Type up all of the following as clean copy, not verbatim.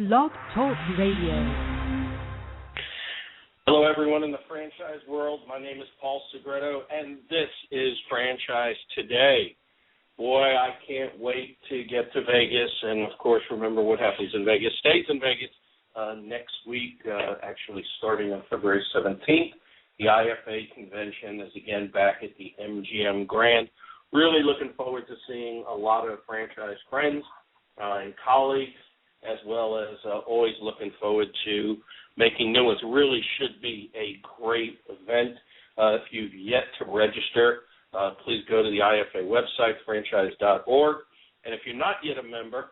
Blog Talk Radio. Hello, everyone in the franchise world. My name is Paul Segreto, and this is Franchise Today. Boy, I can't wait to get to Vegas, and, of course, remember what happens in Vegas stays in Vegas next week, actually starting on February 17th. The IFA convention is again back at the MGM Grand. Really looking forward to seeing a lot of franchise friends and colleagues, as well as always looking forward to making new ones. It really should be a great event. If you've yet to register, please go to the IFA website, franchise.org. And if you're not yet a member,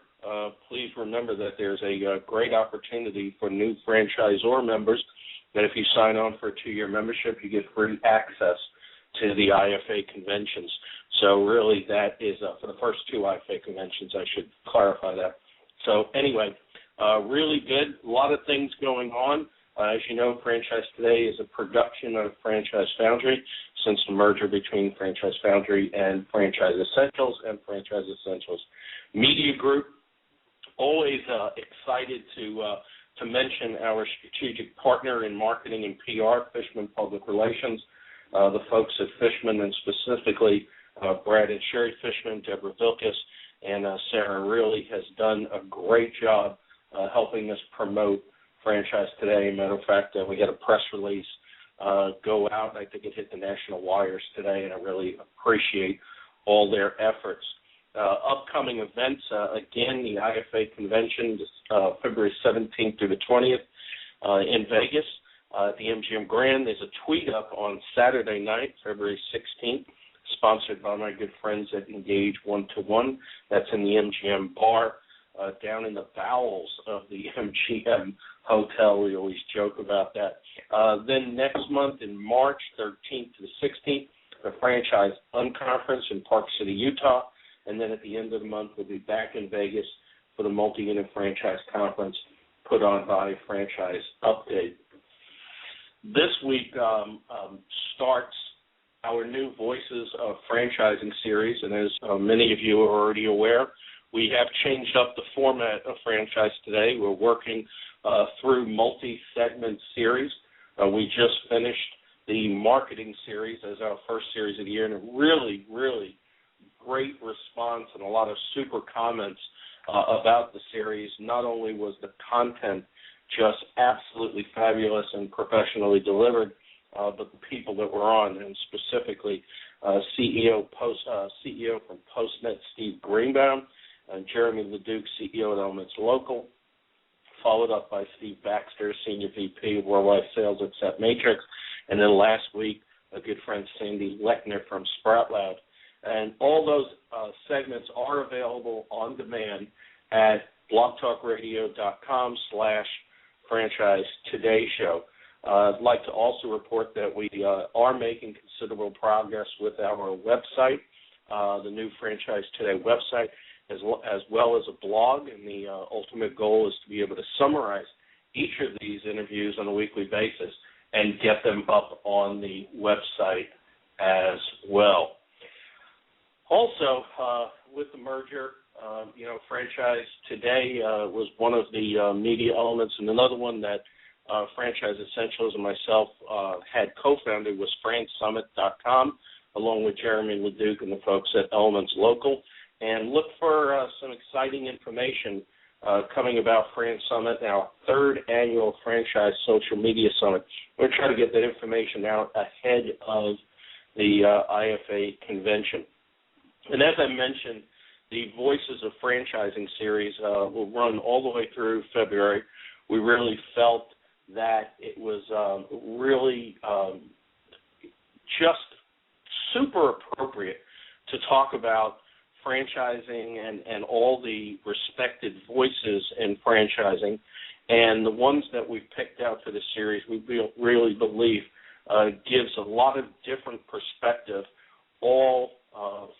please remember that there's a great opportunity for new franchisor members that if you sign on for a 2-year membership, you get free access to the IFA conventions. So really that is for the first 2 IFA conventions, I should clarify that. So anyway, really good. A lot of things going on. As you know, Franchise Today is a production of Franchise Foundry since the merger between Franchise Foundry and Franchise Essentials and Franchise Essentials Media Group. Always excited to mention our strategic partner in marketing and PR, Fishman Public Relations. The folks at Fishman, and specifically Brad and Sherry Fishman, Deborah Vilkas, and Sarah really has done a great job helping us promote Franchise Today. Matter of fact, we had a press release go out. I think it hit the national wires today, and I really appreciate all their efforts. Upcoming events, again, the IFA convention, February 17th through the 20th in Vegas at the MGM Grand. There's a tweet up on Saturday night, February 16th, sponsored by my good friends at Engage 1-to-1. That's in the MGM bar down in the bowels of the MGM hotel. We always joke about that. Then next month in March 13th to the 16th, the Franchise Unconference in Park City, Utah. And then at the end of the month, we'll be back in Vegas for the Multi-Unit Franchise Conference put on by Franchise Update. This week starts our new Voices of Franchising series, and as many of you are already aware, we have changed up the format of Franchise Today. We're working through multi-segment series. We just finished the marketing series as our first series of the year, and a really, really great response and a lot of super comments about the series. Not only was the content just absolutely fabulous and professionally delivered, but the people that were on, and specifically CEO from Postnet, Steve Greenbaum, and Jeremy Leduc, CEO at Elements Local, followed up by Steve Baxter, Senior VP of Worldwide Sales at Set Matrix, and then last week, a good friend, Sandy Lechner from Sprout Lab. And all those segments are available on demand at blogtalkradio.com/Franchise Today Show. I'd like to also report that we are making considerable progress with our website, the new Franchise Today website, as well as a blog, and the ultimate goal is to be able to summarize each of these interviews on a weekly basis and get them up on the website as well. Also, with the merger, Franchise Today was one of the media elements, and another one that Franchise Essentials and myself had co-founded was FranSummit.com, along with Jeremy Leduc and the folks at Elements Local. And look for some exciting information coming about Fran Summit, our 3rd annual Franchise Social Media Summit. We're trying to get that information out ahead of the IFA convention. And as I mentioned, the Voices of Franchising series will run all the way through February. We really felt that it was really just super appropriate to talk about franchising and all the respected voices in franchising. And the ones that we've picked out for this series, we really believe gives a lot of different perspective, all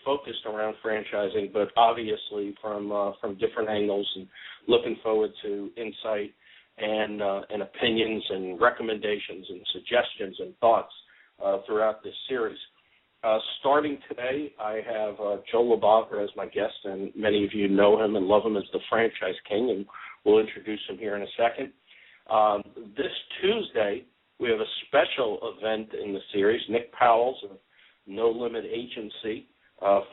focused around franchising, but obviously from different angles, and looking forward to insight and opinions and recommendations and suggestions and thoughts throughout this series. Starting today, I have Joe Libava as my guest, and many of you know him and love him as the Franchise King, and We'll introduce him here in a second. This Tuesday, we have a special event in the series. Nick Powell's of No Limit Agency,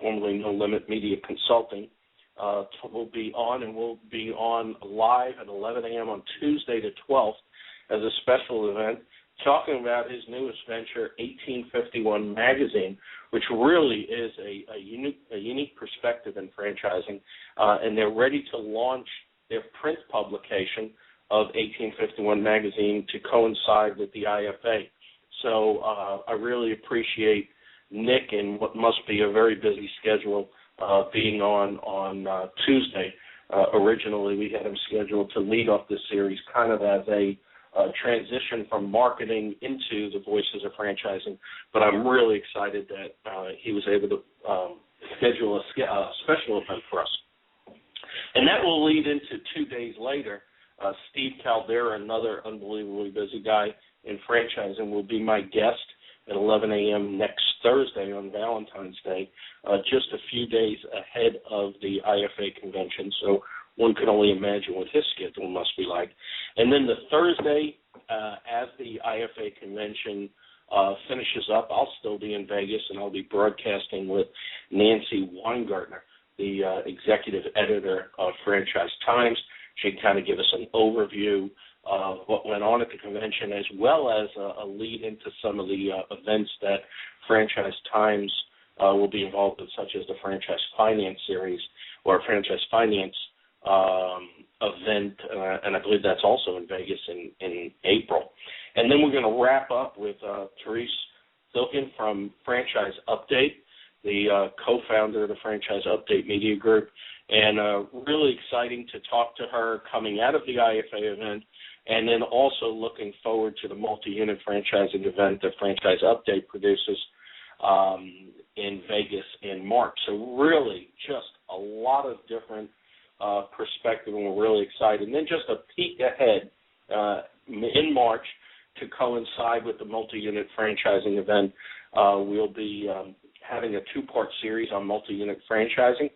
formerly No Limit Media Consulting, will be on, and we'll be on live at 11 a.m. on Tuesday the 12th as a special event, talking about his newest venture, 1851 Magazine, which really is a unique perspective in franchising, and they're ready to launch their print publication of 1851 Magazine to coincide with the IFA. So I really appreciate Nick in what must be a very busy schedule being on Tuesday. Originally, we had him scheduled to lead off this series kind of as a transition from marketing into the voices of franchising, but I'm really excited that he was able to schedule a special event for us. And that will lead into 2 days later. Steve Caldera, another unbelievably busy guy in franchising, will be my guest at 11 a.m. next Thursday on Valentine's Day, just a few days ahead of the IFA convention. So one can only imagine what his schedule must be like. And then the Thursday, as the IFA convention finishes up, I'll still be in Vegas, and I'll be broadcasting with Nancy Weingartner, the executive editor of Franchise Times. She can kind of give us an overview of what went on at the convention, as well as a lead into some of the events that Franchise Times will be involved with, such as the Franchise Finance series or Franchise Finance event, and I believe that's also in Vegas in April. And then we're going to wrap up with Therese Silkin from Franchise Update, the co-founder of the Franchise Update Media Group, and really exciting to talk to her coming out of the IFA event, and then also looking forward to the multi-unit franchising event that Franchise Update produces in Vegas in March. So really just a lot of different perspective, and we're really excited. And then just a peek ahead in March to coincide with the multi-unit franchising event, we'll be having a two-part series on multi-unit franchising.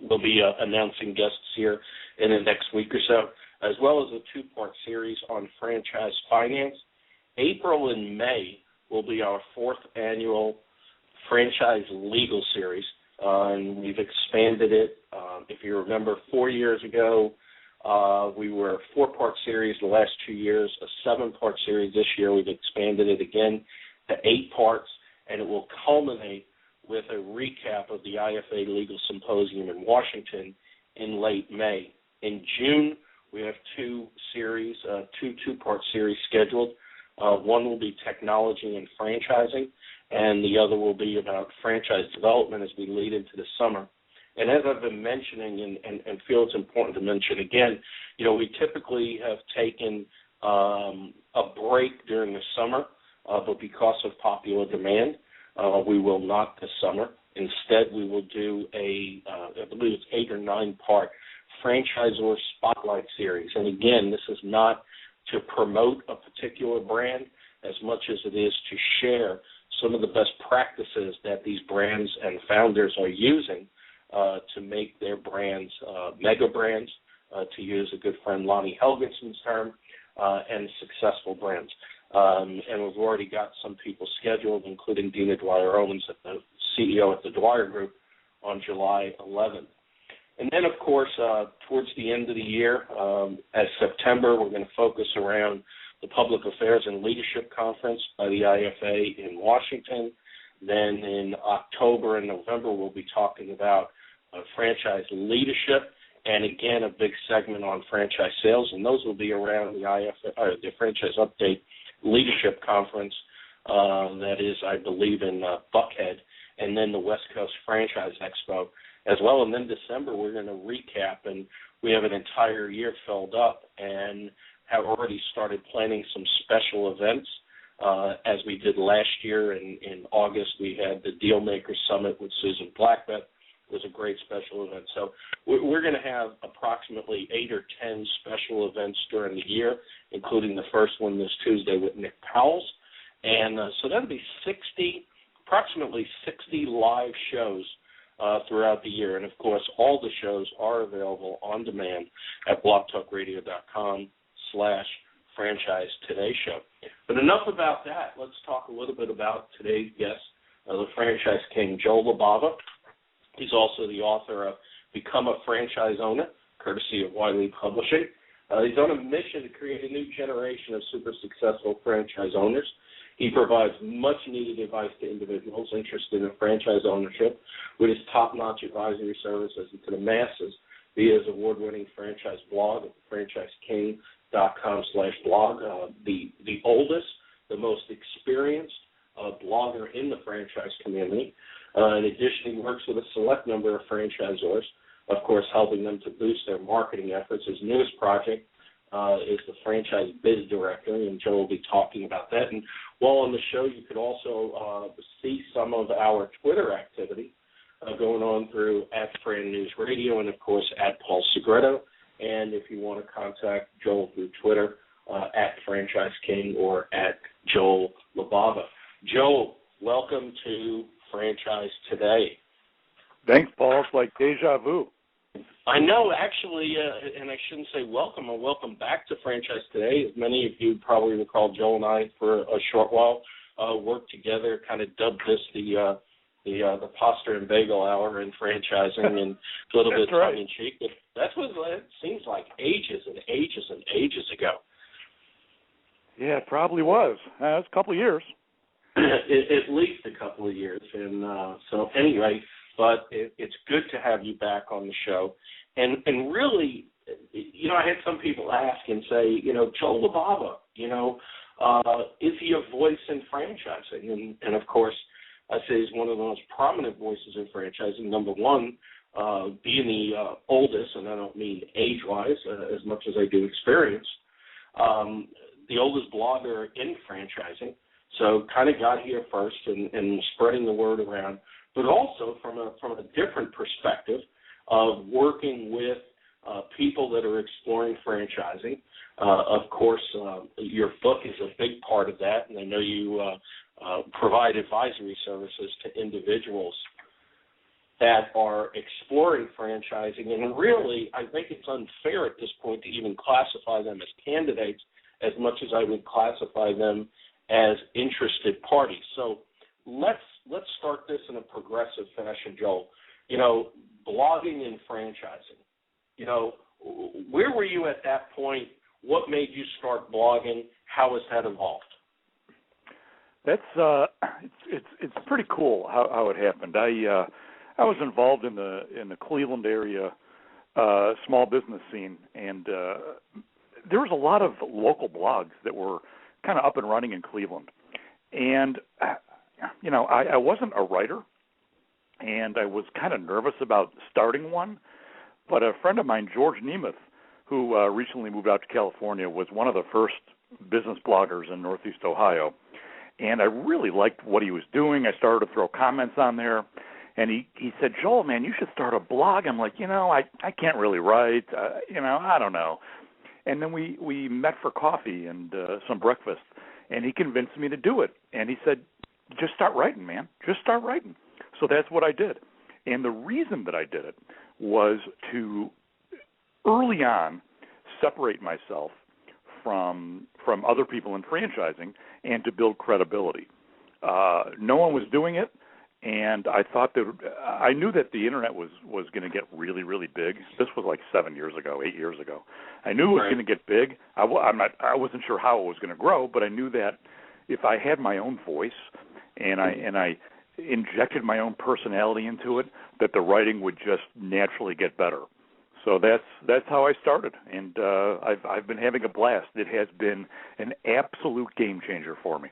We'll be announcing guests here in the next week or so, as well as a two-part series on franchise finance. April and May will be our fourth annual franchise legal series, and we've expanded it. If you remember, 4 years ago, we were a four-part series the last 2 years, a seven-part series this year. We've expanded it again to 8 parts, and it will culminate with a recap of the IFA Legal Symposium in Washington in late May. In June, we have two-part series scheduled. One will be technology and franchising, and the other will be about franchise development as we lead into the summer. And as I've been mentioning and feel it's important to mention again, we typically have taken a break during the summer, but because of popular demand, we will not this summer. Instead, we will do I believe it's 8 or 9 part franchisor spotlight series. And again, this is not to promote a particular brand as much as it is to share some of the best practices that these brands and founders are using to make their brands mega brands, to use a good friend Lonnie Helgenson's term, and successful brands. And we've already got some people scheduled, including Dina Dwyer-Owens, the CEO at the Dwyer Group, on July 11th. And then, of course, towards the end of the year, as September, we're going to focus around the Public Affairs and Leadership Conference by the IFA in Washington. Then in October and November, we'll be talking about franchise leadership, and again, a big segment on franchise sales, and those will be around the Franchise Update Leadership Conference that is, I believe, in Buckhead, and then the West Coast Franchise Expo as well. And then December, we're going to recap, and we have an entire year filled up and have already started planning some special events. As we did last year in August, we had the Dealmaker Summit with Susan Blackbeth. It was a great special event. So we're going to have approximately 8 or 10 special events during the year, including the first one this Tuesday with Nick Powell's. And so that'll be approximately 60 live shows throughout the year. And, of course, all the shows are available on demand at blogtalkradio.com/Franchise Today Show. But enough about that. Let's talk a little bit about today's guest, the franchise king, Joe Libava. He's also the author of Become a Franchise Owner, courtesy of Wiley Publishing. He's on a mission to create a new generation of super successful franchise owners. He provides much-needed advice to individuals interested in franchise ownership with his top-notch advisory services and to the masses via his award-winning franchise blog at franchiseking.com/blog. The oldest, the most experienced blogger in the franchise community. In addition, he works with a select number of franchisors, of course, helping them to boost their marketing efforts. His newest project is the Franchise Biz Directory, and Joe will be talking about that. And while on the show, you could also see some of our Twitter activity going on through @FranNewsRadio and, of course, @Paul Segreto. And if you want to contact Joel through Twitter, @FranchiseKing or @Joel Libava. Joel, welcome to Franchise Today. Thanks, Paul. It's like deja vu. I know, actually, and I shouldn't say welcome or welcome back to Franchise Today. As many of you probably recall, Joel and I, for a short while, worked together, kind of dubbed this the pasta and bagel hour in franchising, and a little bit tongue-in-cheek. But that's what it seems like ages and ages and ages ago. Yeah, it probably was. It was a couple of years. At least a couple of years. And so anyway, but it's good to have you back on the show. And really, I had some people ask and say, Joel Libava, is he a voice in franchising? And of course, I say he's one of the most prominent voices in franchising. Number one, being the oldest, and I don't mean age-wise as much as I do experience, the oldest blogger in franchising. So kind of got here first and spreading the word around, but also from a different perspective of working with people that are exploring franchising. Of course, your book is a big part of that, and I know you provide advisory services to individuals that are exploring franchising. And really, I think it's unfair at this point to even classify them as candidates as much as I would classify them as interested parties. So let's start this in a progressive fashion, Joel. Blogging and franchising. Where were you at that point? What made you start blogging? How has that evolved? That's it's pretty cool how it happened. I was involved in the Cleveland area small business scene, and there was a lot of local blogs that were kind of up and running in Cleveland. And, I wasn't a writer, and I was kind of nervous about starting one. But a friend of mine, George Nemeth, who recently moved out to California, was one of the first business bloggers in Northeast Ohio. And I really liked what he was doing. I started to throw comments on there. And he said, Joel, man, you should start a blog. I'm like, I can't really write. I don't know. And then we met for coffee and some breakfast, and he convinced me to do it. And he said, just start writing, man. Just start writing. So that's what I did. And the reason that I did it was to early on separate myself from other people in franchising and to build credibility. No one was doing it. And I knew that the internet was going to get really, really big. This was like 8 years ago. I knew it was going to get big. I wasn't sure how it was going to grow, but I knew that if I had my own voice and I injected my own personality into it, that the writing would just naturally get better. So that's how I started, and I've been having a blast. It has been an absolute game changer for me.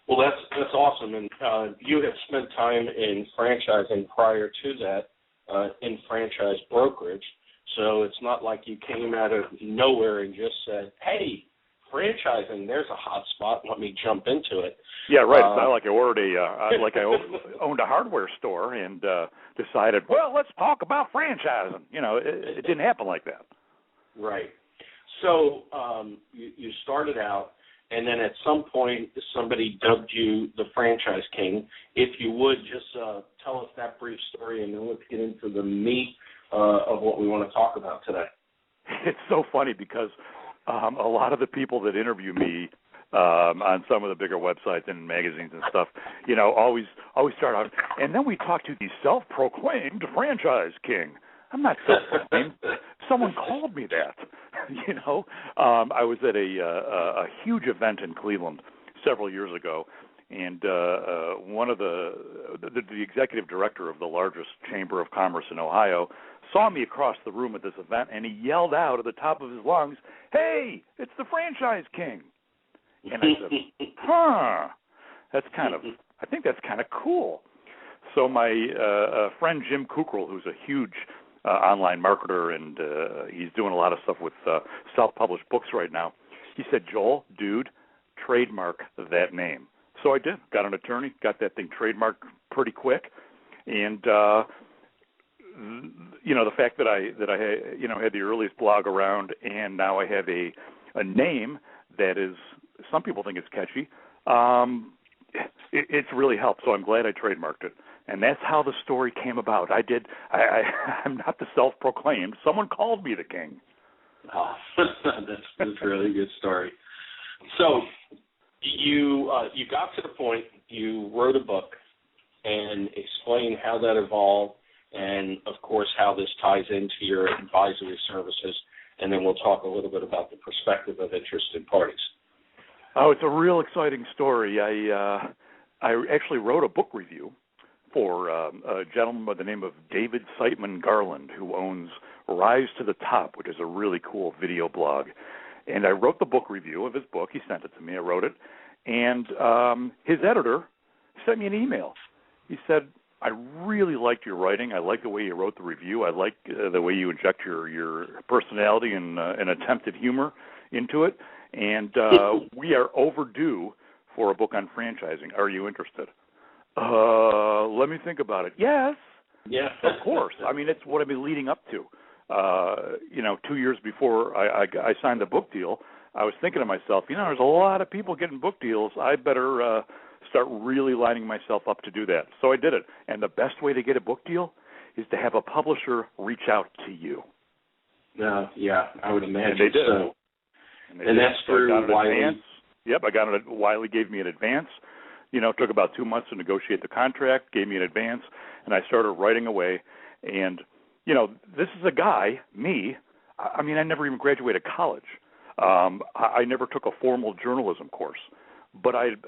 Well, that's awesome, and you had spent time in franchising prior to that in franchise brokerage, so it's not like you came out of nowhere and just said, hey, franchising, there's a hot spot, let me jump into it. Yeah, right. It's not like I ordered I owned a hardware store and decided, well, let's talk about franchising. It didn't happen like that. Right. So you started out, and then at some point somebody dubbed you the Franchise King. If you would, just tell us that brief story, and then let's get into the meat of what we want to talk about today. It's so funny because a lot of the people that interview me on some of the bigger websites and magazines and stuff, always start out, and then we talk to the self-proclaimed Franchise King. I'm not self-proclaimed. Someone called me that. I was at a huge event in Cleveland several years ago, and one of the executive director of the largest chamber of commerce in Ohio saw me across the room at this event, and he yelled out at the top of his lungs, "Hey, it's the Franchise King!" And I said, I think that's kind of cool. So my friend Jim Kukral, who's a huge online marketer, and he's doing a lot of stuff with self-published books right now, he said, "Joel, dude, trademark that name." So I did. Got an attorney, got that thing trademarked pretty quick, and the fact that I had the earliest blog around, and now I have a name that is, some people think it's catchy. It's really helped. So I'm glad I trademarked it. And that's how the story came about. I'm not the self-proclaimed. Someone called me the king. Oh, that's a really good story. So you got to the point, you wrote a book and explained how that evolved and, of course, how this ties into your advisory services. And then we'll talk a little bit about the perspective of interested parties. Oh, it's a real exciting story. I actually wrote a book review for a gentleman by the name of David Siteman Garland, who owns Rise to the Top, which is a really cool video blog. And I wrote the book review of his book. He sent it to me. I wrote it. And his editor sent me an email. He said, "I really liked your writing. I like the way you wrote the review. I like the way you inject your personality and attempted humor into it. And we are overdue for a book on franchising. Are you interested?" Let me think about it. Yes. Yeah. Of course. I mean, it's what I've been leading up to. 2 years before I signed the book deal, I was thinking to myself, there's a lot of people getting book deals. I better start really lining myself up to do that. So I did it. And the best way to get a book deal is to have a publisher reach out to you. Yeah, I would imagine. And they did. So. And that's through Wiley. Yep, I got it. Wiley gave me an advance. Took about 2 months to negotiate the contract, gave me an advance, and I started writing away. And, this is a guy, me, I never even graduated college. I never took a formal journalism course. But I've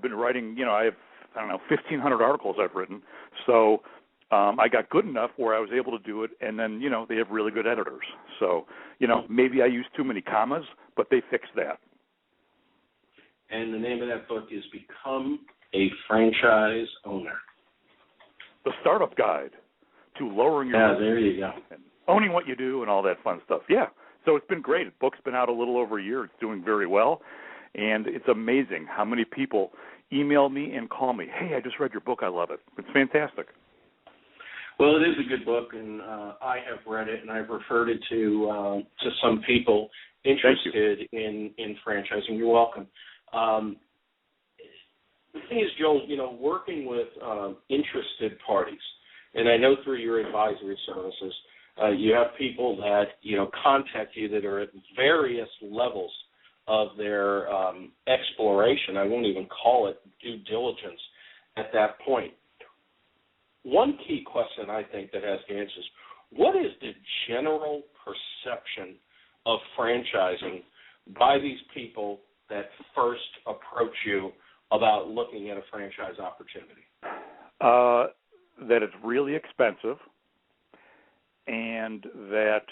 been writing, I have, 1,500 articles I've written. So I got good enough where I was able to do it, and then, they have really good editors. So, maybe I used too many commas, but they fixed that. And the name of that book is Become a Franchise Owner. The Startup Guide to Lowering Your Yeah, there you go. And owning what you do and all that fun stuff. Yeah. So it's been great. The book's been out a little over a year. It's doing very well. And it's amazing how many people email me and call me, "Hey, I just read your book. I love it." It's fantastic. Well, it is a good book, and I have read it, and I've referred it to some people interested in franchising. You're welcome. The thing is, Joel, working with interested parties, and I know through your advisory services, you have people that, contact you that are at various levels of their exploration. I won't even call it due diligence at that point. One key question I think that has to answer is, what is the general perception of franchising by these people that first approach you about looking at a franchise opportunity? That it's really expensive and that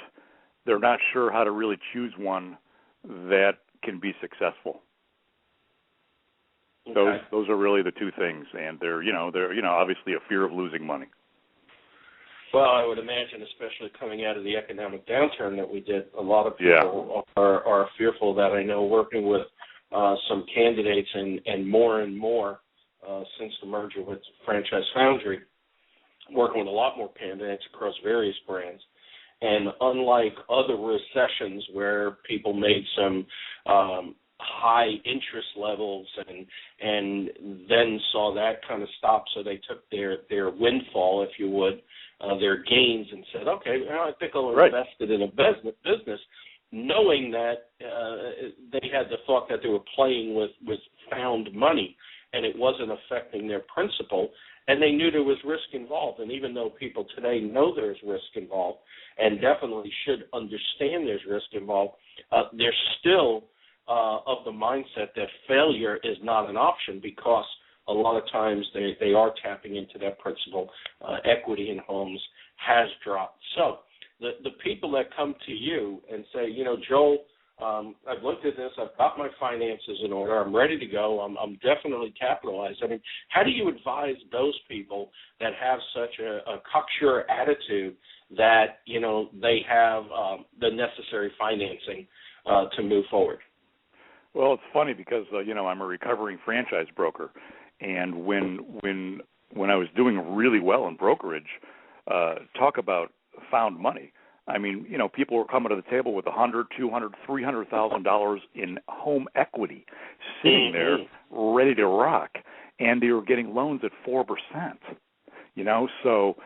they're not sure how to really choose one that can be successful. Okay. Those are really the two things, and they're obviously a fear of losing money. Well, I would imagine, especially coming out of the economic downturn that we did, a lot of people are fearful of that. I know working with some candidates and more since the merger with Franchise Foundry, working with a lot more candidates across various brands. And unlike other recessions where people made some high interest levels, and then saw that kind of stop. So they took their windfall, if you would, their gains, and said, okay, well, I think I'll invest it in a business, knowing that they had the thought that they were playing with found money, and it wasn't affecting their principal. And they knew there was risk involved. And even though people today know there's risk involved and definitely should understand there's risk involved, they're still of the mindset that failure is not an option, because a lot of times they are tapping into that principal. Equity in homes has dropped. So the people that come to you and say, Joel, I've looked at this, I've got my finances in order, I'm ready to go, I'm definitely capitalized. I mean, how do you advise those people that have such a cocksure attitude that, they have the necessary financing to move forward? Well, it's funny because, I'm a recovering franchise broker, and when I was doing really well in brokerage, talk about found money. I mean, people were coming to the table with $100,000, $200,000, $300,000 in home equity, sitting there ready to rock, and they were getting loans at 4%. So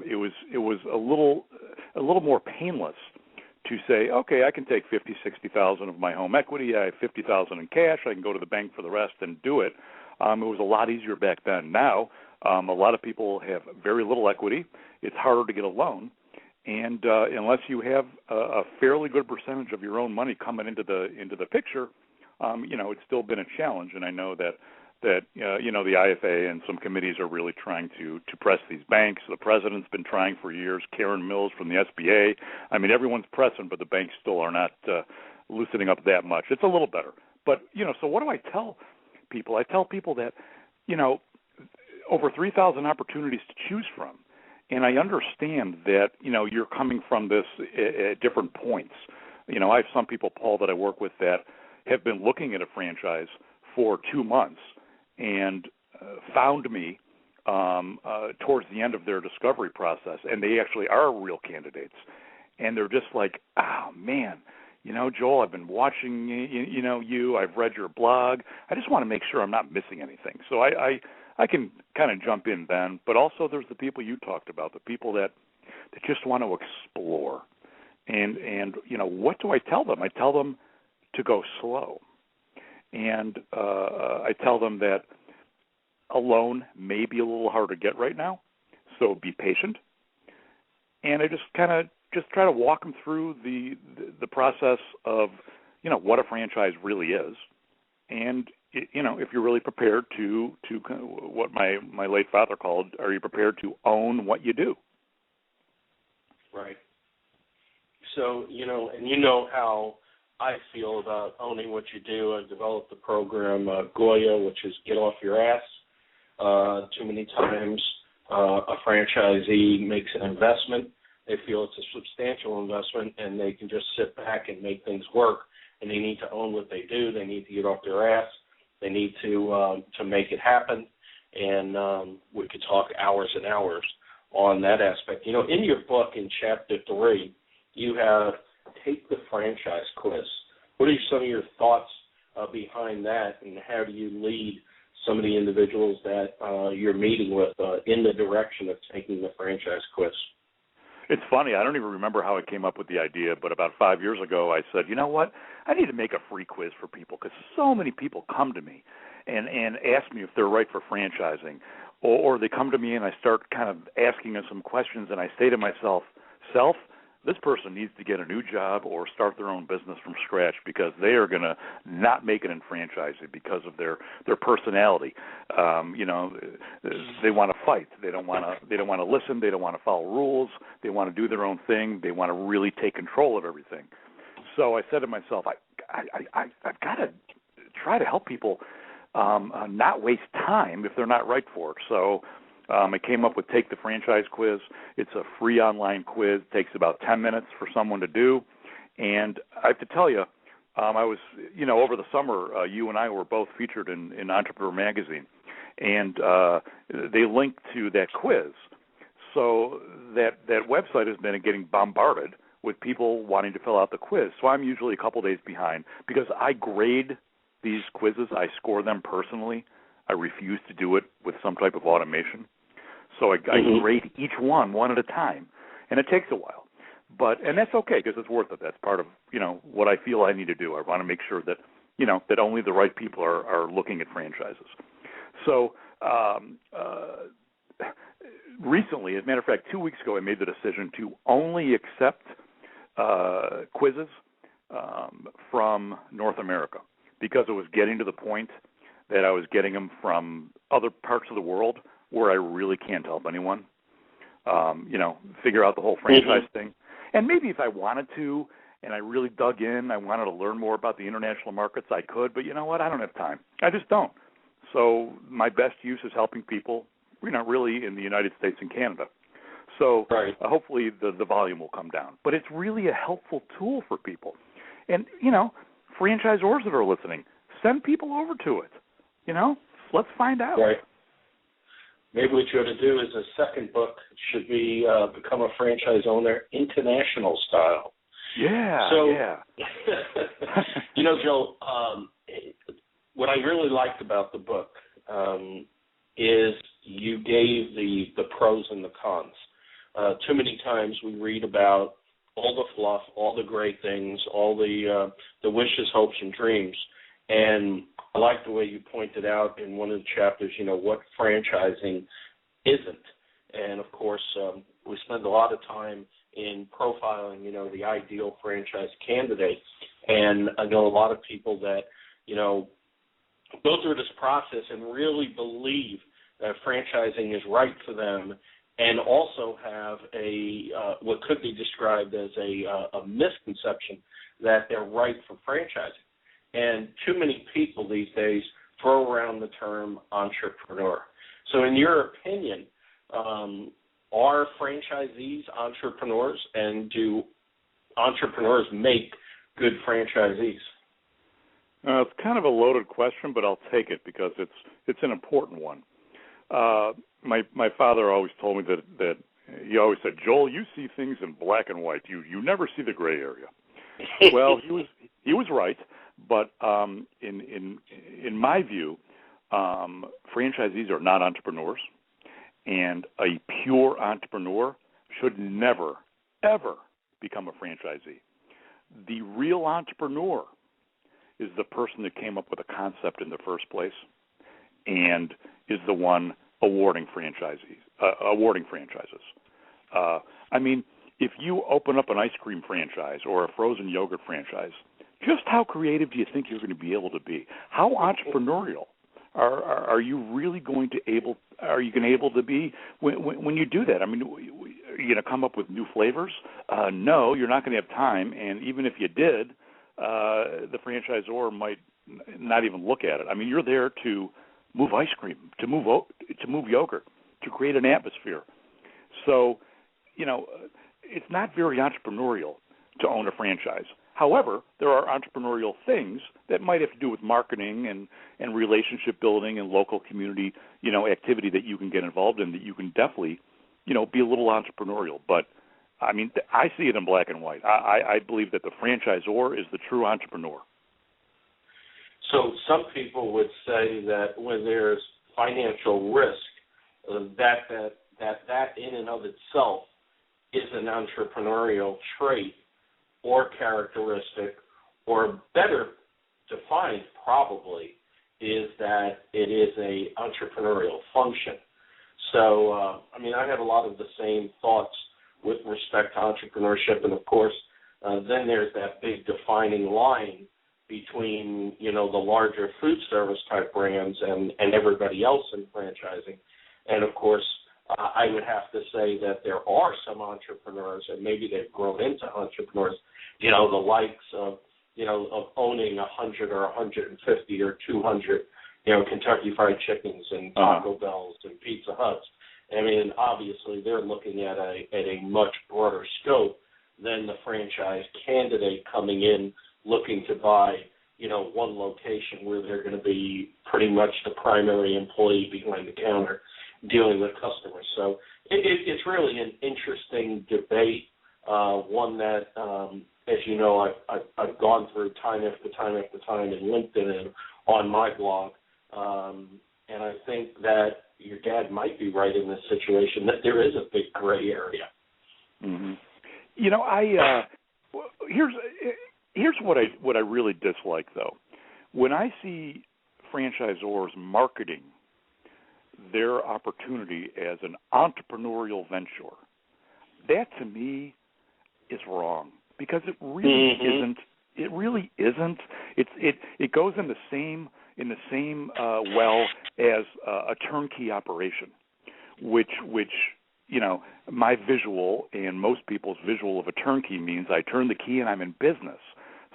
it was a little more painless to say, okay, I can take $50,000, $60,000 of my home equity. I have $50,000 in cash. I can go to the bank for the rest and do it. It was a lot easier back then. Now, a lot of people have very little equity. It's harder to get a loan. And unless you have a fairly good percentage of your own money coming into the picture, it's still been a challenge. And I know that the IFA and some committees are really trying to press these banks. The president's been trying for years. Karen Mills from the SBA. I mean, everyone's pressing, but the banks still are not loosening up that much. It's a little better. But, so what do I tell people? I tell people that, over 3,000 opportunities to choose from. And I understand that, you're coming from this at different points. I have some people, Paul, that I work with that have been looking at a franchise for 2 months and found me towards the end of their discovery process, and they actually are real candidates. And they're just like, oh, man, Joel, I've been watching, you, I've read your blog. I just want to make sure I'm not missing anything. So I can kind of jump in then, but also there's the people you talked about, the people that just want to explore. And what do I tell them? I tell them to go slow. And I tell them that a loan may be a little hard to get right now, so be patient. And I just try to walk them through the process of, what a franchise really is. And if you're really prepared to what my late father called, are you prepared to own what you do? Right. So, and how I feel about owning what you do. I've developed the program Goya, which is get off your ass. Too many times a franchisee makes an investment. They feel it's a substantial investment, and they can just sit back and make things work. And they need to own what they do. They need to get off their ass. They need to make it happen. And we could talk hours and hours on that aspect. In your book, in Chapter 3, you have Take the Franchise Quiz. What are some of your thoughts behind that, and how do you lead some of the individuals that you're meeting with in the direction of taking the franchise quiz? It's funny. I don't even remember how I came up with the idea, but about 5 years ago I said, you know what, I need to make a free quiz for people, because so many people come to me and ask me if they're right for franchising, or they come to me and I start kind of asking them some questions, and I say to myself, this person needs to get a new job or start their own business from scratch, because they are going to not make it in franchising because of their personality. They want to fight. They don't want to listen. They don't want to follow rules. They want to do their own thing. They want to really take control of everything. So I said to myself, I've got to try to help people not waste time if they're not right for it. So I came up with Take the Franchise Quiz. It's a free online quiz. It takes about 10 minutes for someone to do. And I have to tell you, I was, over the summer, you and I were both featured in Entrepreneur Magazine. And they linked to that quiz. So that website has been getting bombarded with people wanting to fill out the quiz. So I'm usually a couple days behind because I grade these quizzes. I score them personally. I refuse to do it with some type of automation. So I grade each one at a time, and it takes a while. And that's okay because it's worth it. That's part of, what I feel I need to do. I want to make sure that, that only the right people are looking at franchises. So recently, as a matter of fact, 2 weeks ago, I made the decision to only accept quizzes from North America because it was getting to the point that I was getting them from other parts of the world where I really can't help anyone, figure out the whole franchise thing. And maybe if I wanted to and I really dug in, I wanted to learn more about the international markets, I could. But you know what? I don't have time. I just don't. So my best use is helping people, really in the United States and Canada. So hopefully the volume will come down. But it's really a helpful tool for people. And, franchisors that are listening, send people over to it. Let's find out. Right. Maybe what you ought to do is a second book should be Become a Franchise Owner International Style. Yeah, so, yeah. Joe, what I really liked about the book is you gave the pros and the cons. Too many times we read about all the fluff, all the great things, all the wishes, hopes, and dreams. And I like the way you pointed out in one of the chapters, what franchising isn't. And, of course, we spend a lot of time in profiling, the ideal franchise candidate. And I know a lot of people that, go through this process and really believe that franchising is right for them and also have what could be described as a misconception that they're right for franchising. And too many people these days throw around the term entrepreneur. So in your opinion, are franchisees entrepreneurs, and do entrepreneurs make good franchisees? It's kind of a loaded question, but I'll take it because it's an important one. My father always told me that he always said, Joel, you see things in black and white. You never see the gray area. Well, he was right. But in my view, franchisees are not entrepreneurs, and a pure entrepreneur should never, ever become a franchisee. The real entrepreneur is the person that came up with a concept in the first place and is the one awarding franchises. If you open up an ice cream franchise or a frozen yogurt franchise, just how creative do you think you're going to be able to be? How entrepreneurial are you really going to be when you do that? I mean, are you going to come up with new flavors? No, you're not going to have time. And even if you did, the franchisor might not even look at it. I mean, you're there to move ice cream, to move yogurt, to create an atmosphere. So, it's not very entrepreneurial to own a franchise. However, there are entrepreneurial things that might have to do with marketing and relationship building and local community, activity that you can get involved in that you can definitely, be a little entrepreneurial. But, I mean, I see it in black and white. I believe that the franchisor is the true entrepreneur. So some people would say that when there's financial risk, that in and of itself is an entrepreneurial trait or characteristic, or better defined probably, is that it is a entrepreneurial function. So, I have a lot of the same thoughts with respect to entrepreneurship, and of course, then there's that big defining line between, the larger food service type brands and everybody else in franchising. And of course, I would have to say that there are some entrepreneurs, and maybe they've grown into entrepreneurs, the likes of, of owning 100 or 150 or 200, Kentucky Fried Chickens and Taco Bells and Pizza Huts. I mean, obviously they're looking at a much broader scope than the franchise candidate coming in looking to buy, one location where they're going to be pretty much the primary employee behind the counter dealing with customers. So it's really an interesting debate one that, as you know, I've gone through time after time after time in LinkedIn and on my blog. And I think that your dad might be right in this situation, that there is a big gray area. Mm-hmm. You know, here's what I really dislike, though. When I see franchisors marketing their opportunity as an entrepreneurial venture, that to me is wrong, because it really isn't. It really isn't. It goes in the same well as a turnkey operation, which you know, my visual and most people's visual of a turnkey means I turn the key and I'm in business.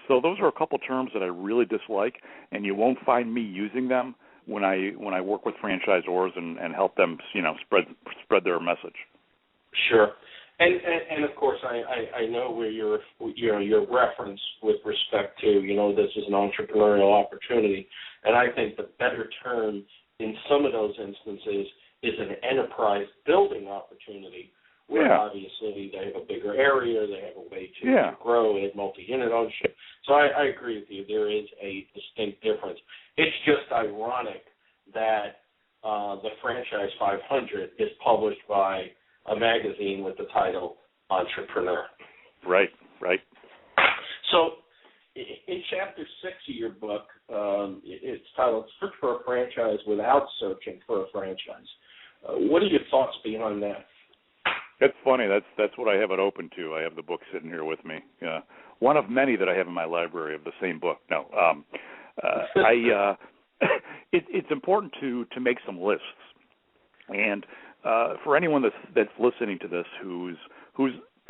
So those are a couple terms that I really dislike, and you won't find me using them when I work with franchisors and help them, you know, spread their message. Sure. And of course, I know where your reference with respect to, you know, this is an entrepreneurial opportunity, and I think the better term in some of those instances is an enterprise building opportunity, where obviously they have a bigger area, they have a way to grow, they have multi-unit ownership. So I agree with you. There is a distinct difference. It's just ironic that the Franchise 500 is published by a magazine with the title Entrepreneur. Right. So in Chapter 6 of your book, it's titled Search for a Franchise Without Searching for a Franchise. What are your thoughts behind that? That's funny. That's what I have it open to. I have the book sitting here with me. One of many that I have in my library of the same book. No, it's important to make some lists, and for anyone that's listening to this who's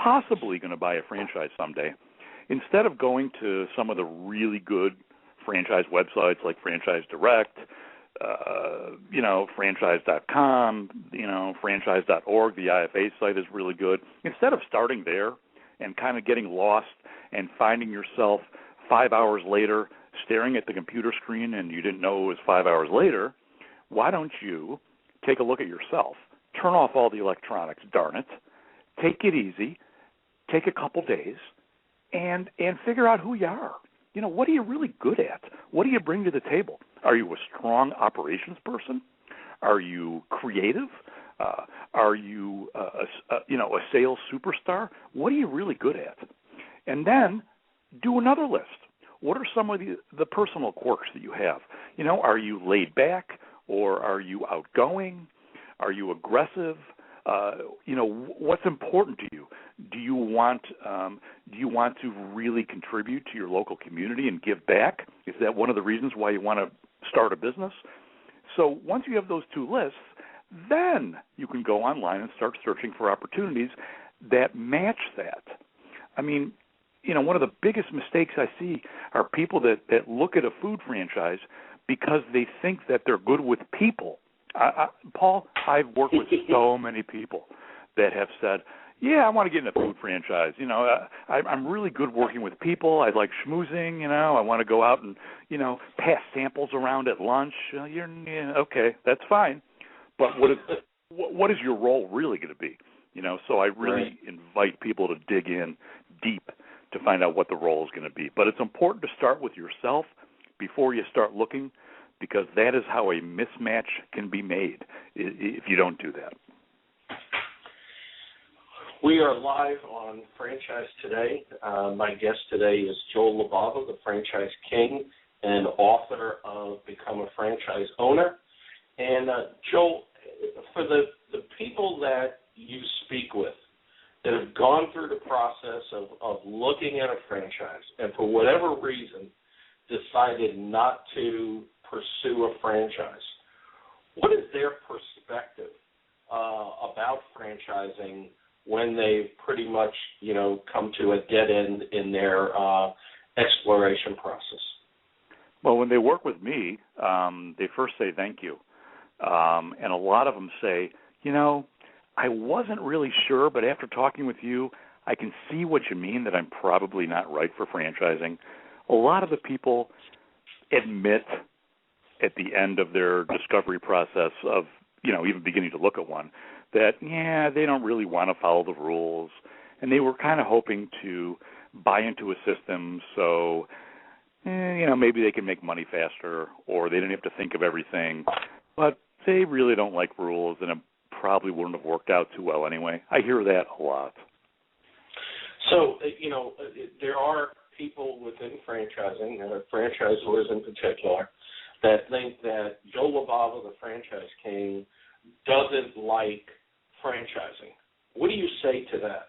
possibly going to buy a franchise someday, instead of going to some of the really good franchise websites like Franchise Direct, you know, franchise.com, you know, franchise.org, the IFA site is really good. Instead of starting there and kind of getting lost and finding yourself 5 hours later staring at the computer screen and you didn't know it was 5 hours later, why don't you take a look at yourself? Turn off all the electronics, darn it. Take it easy. Take a couple days and figure out who you are. You know, what are you really good at? What do you bring to the table? Are you a strong operations person? Are you creative? Are you a sales superstar? What are you really good at? And then do another list. What are some of the personal quirks that you have? You know, are you laid back, or are you outgoing? Are you aggressive? You know, what's important to you? Do you want to really contribute to your local community and give back? Is that one of the reasons why you want to start a business? So once you have those two lists, then you can go online and start searching for opportunities that match that. I mean, you know, one of the biggest mistakes I see are people that look at a food franchise because they think that they're good with people. Paul, I've worked with so many people that have said, yeah, I want to get in a food franchise. You know, I'm really good working with people. I like schmoozing, you know. I want to go out and, you know, pass samples around at lunch. Okay, that's fine. But what is your role really going to be? You know, so I really invite people to dig in deep to find out what the role is going to be. But it's important to start with yourself before you start looking, because that is how a mismatch can be made if you don't do that. We are live on Franchise Today. My guest today is Joel Libava, the Franchise King and author of Become a Franchise Owner. And Joel, for the people that you speak with that have gone through the process of looking at a franchise and for whatever reason decided not to pursue a franchise, what is their perspective about franchising when they've pretty much, you know, come to a dead end in their exploration process? Well, when they work with me, they first say thank you. And a lot of them say, you know, I wasn't really sure, but after talking with you, I can see what you mean, that I'm probably not right for franchising. A lot of the people admit at the end of their discovery process of, you know, even beginning to look at one, that, yeah, they don't really want to follow the rules. and they were kind of hoping to buy into a system so, maybe they can make money faster, or they didn't have to think of everything. But they really don't like rules, and it probably wouldn't have worked out too well anyway. I hear that a lot. So, there are people within franchising, franchisors in particular, that think that Joe Libava, the franchise king, doesn't like franchising. What do you say to that?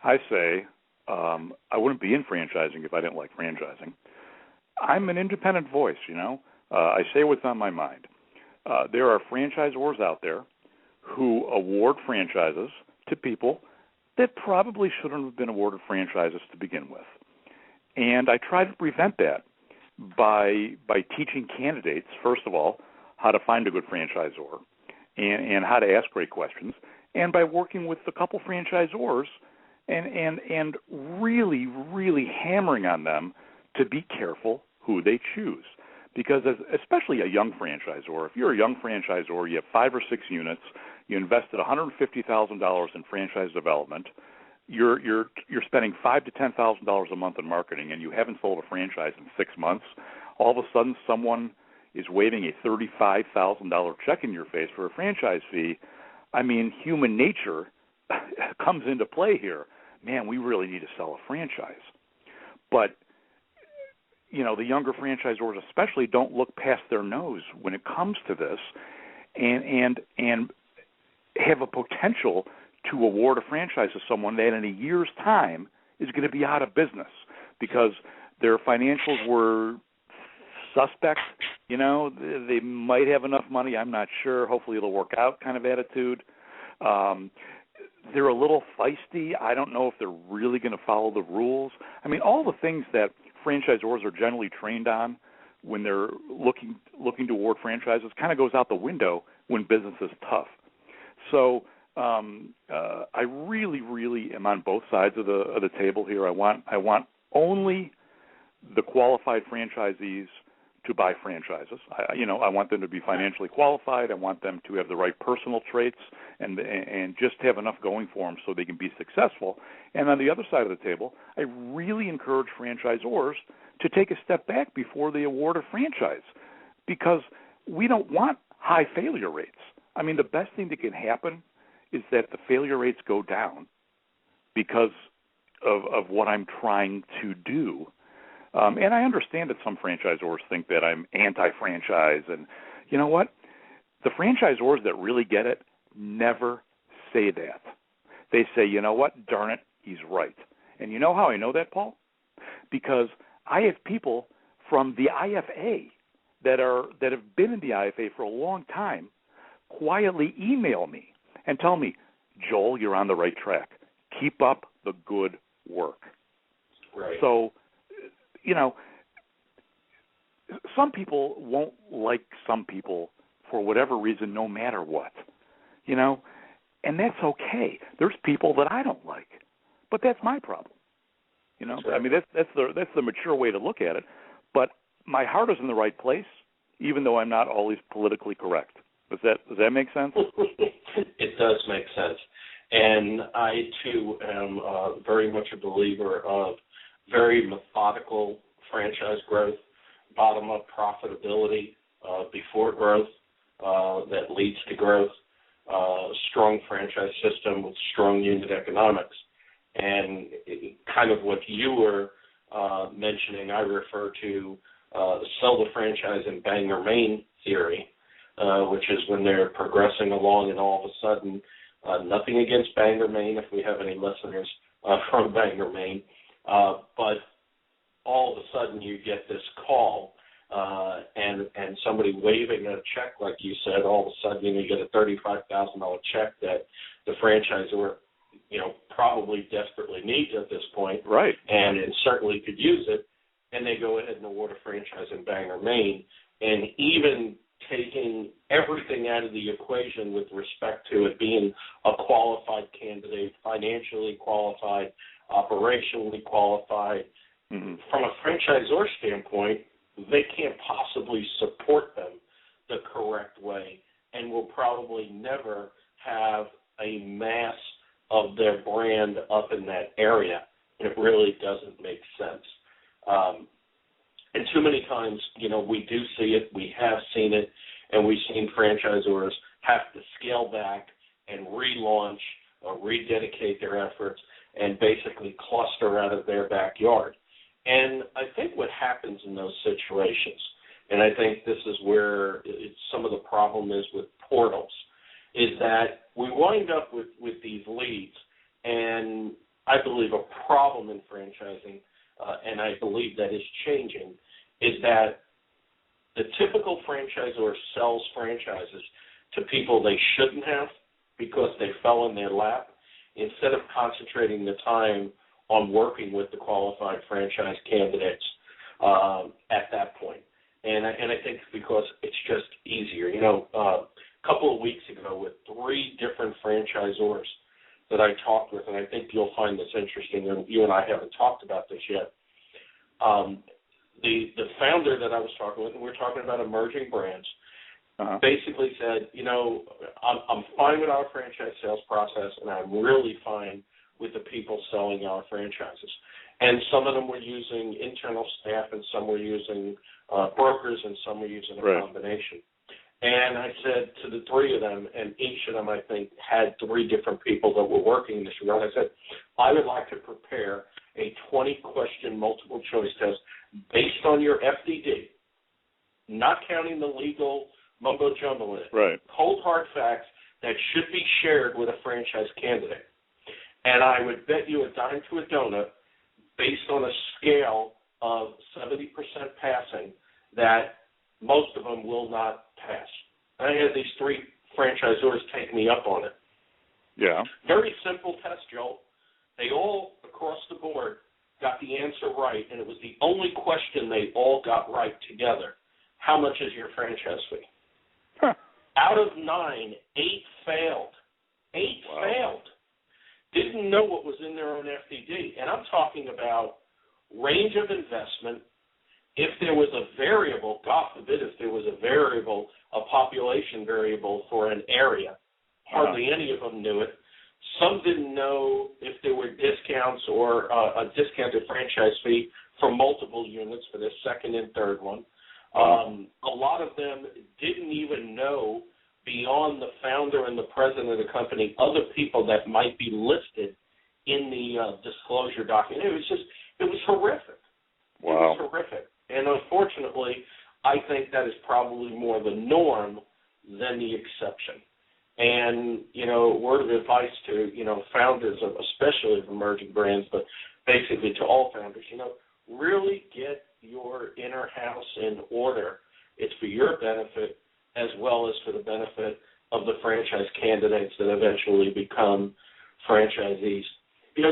I say I wouldn't be in franchising if I didn't like franchising. I'm an independent voice, I say what's on my mind. There are franchisors out there who award franchises to people that probably shouldn't have been awarded franchises to begin with. And I try to prevent that by teaching candidates, first of all, how to find a good franchisor and how to ask great questions, and by working with a couple franchisors and really, really hammering on them to be careful who they choose. Because especially a young franchisor, if you're a young franchisor, you have 5 or 6 units, you invested $150,000 in franchise development, you're spending $5,000 to $10,000 a month in marketing, and you haven't sold a franchise in 6 months. All of a sudden, someone is waving a $35,000 check in your face for a franchise fee. I mean, human nature comes into play here. Man, we really need to sell a franchise. But the younger franchisors especially don't look past their nose when it comes to this, and have a potential to award a franchise to someone that in a year's time is going to be out of business because their financials were suspect. They might have enough money. I'm not sure. Hopefully it'll work out kind of attitude. They're a little feisty. I don't know if they're really going to follow the rules. I mean, all the things that franchisors are generally trained on when they're looking to award franchises kind of goes out the window when business is tough. So I really, really am on both sides of the table here. I want only the qualified franchisees to buy franchises. I want them to be financially qualified. I want them to have the right personal traits and just have enough going for them so they can be successful. And on the other side of the table, I really encourage franchisors to take a step back before they award a franchise because we don't want high failure rates. I mean, the best thing that can happen is that the failure rates go down because of what I'm trying to do. And I understand that some franchisors think that I'm anti-franchise. And you know what? The franchisors that really get it never say that. They say, you know what? Darn it, he's right. And you know how I know that, Paul? Because I have people from the IFA that have been in the IFA for a long time quietly email me and tell me, Joel, you're on the right track. Keep up the good work. Right. So, some people won't like some people for whatever reason, no matter what, and that's okay. There's people that I don't like, but that's my problem. Right. I mean, that's the mature way to look at it. But my heart is in the right place, even though I'm not always politically correct. Does that make sense? It does make sense, and I too am very much a believer of very methodical franchise growth, bottom-up profitability before growth that leads to growth, strong franchise system with strong unit economics. And kind of what you were mentioning, I refer to sell the franchise and bang or main theory, which is when they're progressing along and all of a sudden, nothing against Bangor, Maine, if we have any listeners from Bangor, Maine, but all of a sudden you get this call and somebody waving a check, like you said, all of a sudden you get a $35,000 check that the franchisor, probably desperately needs at this point, right? And certainly could use it, and they go ahead and award a franchise in Bangor, Maine, and even taking everything out of the equation with respect to it being a qualified candidate, financially qualified, operationally qualified. Mm-hmm. From a franchisor standpoint, they can't possibly support them the correct way and will probably never have a mass of their brand up in that area, and it really doesn't make sense. And too many times, we do see it, we have seen it, and we've seen franchisors have to scale back and relaunch or rededicate their efforts and basically cluster out of their backyard. And I think what happens in those situations, and I think this is where some of the problem is with portals, is that we wind up with these leads, and I believe a problem in franchising, and I believe that is changing, is that the typical franchisor sells franchises to people they shouldn't have because they fell in their lap, instead of concentrating the time on working with the qualified franchise candidates at that point. And I think because it's just easier. A couple of weeks ago with 3 different franchisors that I talked with, and I think you'll find this interesting, and you and I haven't talked about this yet. The founder that I was talking with, and we're talking about emerging brands, basically said, I'm fine with our franchise sales process, and I'm really fine with the people selling our franchises. And some of them were using internal staff, and some were using brokers, and some were using a combination. And I said to the 3 of them, and each of them, I think, had 3 different people that were working this regard, I said, I would like to prepare a 20-question multiple-choice test based on your FDD, not counting the legal mumbo-jumbo in it. Right. Cold, hard facts that should be shared with a franchise candidate. And I would bet you a dime to a donut, based on a scale of 70% passing, that most of them will not pass. I had these 3 franchisors take me up on it. Yeah. Very simple test, Joel. They all, across the board, got the answer right, and it was the only question they all got right together. How much is your franchise fee? Huh. Out of 9, 8 failed. 8 failed. Didn't know what was in their own FDD. And I'm talking about range of investment. If there was a variable, God forbid, if there was a variable, a population variable for an area, hardly any of them knew it. Some didn't know if there were discounts or a discounted franchise fee for multiple units for their second and third one. A lot of them didn't even know, beyond the founder and the president of the company, other people that might be listed in the disclosure document. It was horrific. Wow. It was horrific. And unfortunately, I think that is probably more the norm than the exception. And, word of advice to, founders, especially of emerging brands, but basically to all founders, really get your inner house in order. It's for your benefit as well as for the benefit of the franchise candidates that eventually become franchisees.